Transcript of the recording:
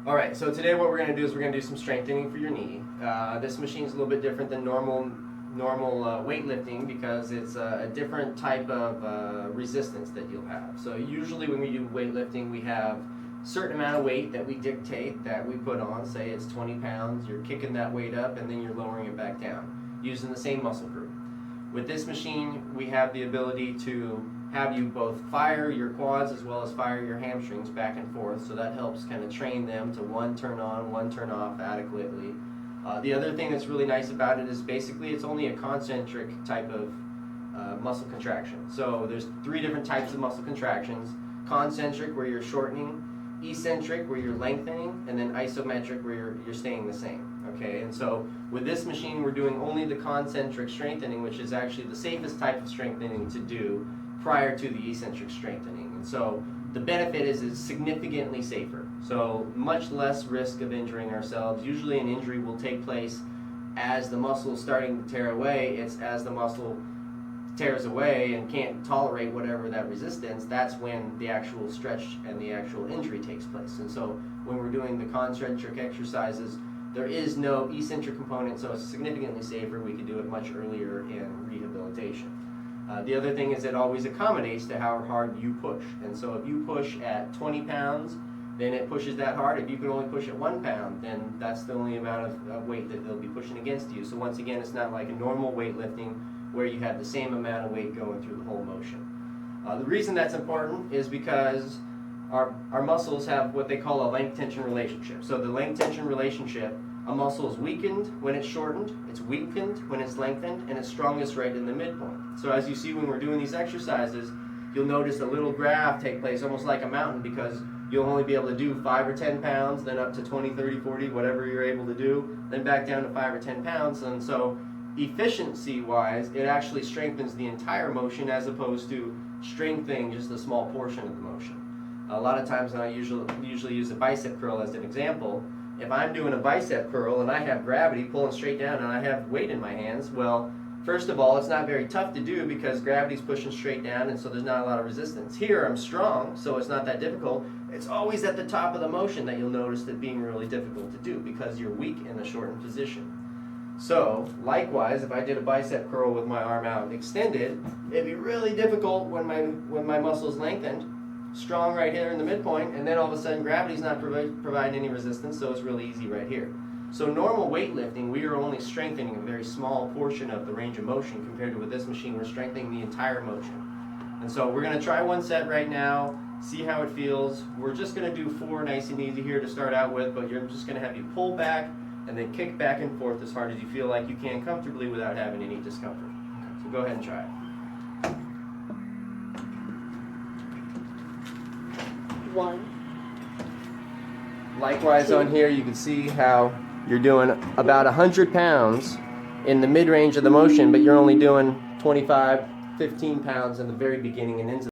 Alright, so today what we're going to do is we're going to do some strengthening for your knee. This machine is a little bit different than normal weightlifting because it's a different type of resistance that you'll have. So usually when we do weightlifting, we have a certain amount of weight that we dictate that we put on. Say it's 20 pounds, you're kicking that weight up and then you're lowering it back down using the same muscle group. With this machine, we have the ability to have you both fire your quads as well as fire your hamstrings back and forth, so that helps kind of train them to one turn on, one turn off adequately. The other thing that's really nice about it is basically it's only a concentric type of muscle contraction. So there's 3 different types of muscle contractions: concentric, where you're shortening; eccentric, where you're lengthening; and then isometric, where you're staying the same. Okay, and so with this machine, we're doing only the concentric strengthening, which is actually the safest type of strengthening to do prior to the eccentric strengthening. And so the benefit is it's significantly safer. So much less risk of injuring ourselves. Usually an injury will take place as the muscle is starting to tear away. It's as the muscle tears away and can't tolerate whatever that resistance, that's when the actual stretch and the actual injury takes place. And so when we're doing the concentric exercises, there is no eccentric component, so it's significantly safer. We can do it much earlier in rehabilitation. The other thing is it always accommodates to how hard you push. And so if you push at 20 pounds, then it pushes that hard. If you can only push at 1 pound, then that's the only amount of weight that they'll be pushing against you. So once again, it's not like a normal weightlifting where you have the same amount of weight going through the whole motion. The reason that's important is because our muscles have what they call a length-tension relationship. So the length-tension relationship, a muscle is weakened when it's shortened, it's weakened when it's lengthened, and it's strongest right in the midpoint. So as you see when we're doing these exercises, you'll notice a little graph take place almost like a mountain, because you'll only be able to do 5 or 10 pounds, then up to 20, 30, 40, whatever you're able to do, then back down to 5 or 10 pounds. And so efficiency-wise, it actually strengthens the entire motion as opposed to strengthening just a small portion of the motion. A lot of times, and I usually use a bicep curl as an example, if I'm doing a bicep curl and I have gravity pulling straight down and I have weight in my hands, well, first of all, it's not very tough to do because gravity's pushing straight down, and so there's not a lot of resistance. Here, I'm strong, so it's not that difficult. It's always at the top of the motion that you'll notice it being really difficult to do because you're weak in a shortened position. So, likewise, if I did a bicep curl with my arm out extended, it'd be really difficult when my muscle's lengthened, strong right here in the midpoint, and then all of a sudden gravity's not providing any resistance, so it's really easy right here. So normal weightlifting, we are only strengthening a very small portion of the range of motion compared to with this machine, we're strengthening the entire motion. And so we're going to try one set right now, see how it feels. We're just going to do 4 nice and easy here to start out with, but you're just going to have you pull back and then kick back and forth as hard as you feel like you can comfortably without having any discomfort. So go ahead and try it. 1. Likewise on here, you can see how you're doing about 100 pounds in the mid-range of the motion, but you're only doing 25, 15 pounds in the very beginning and into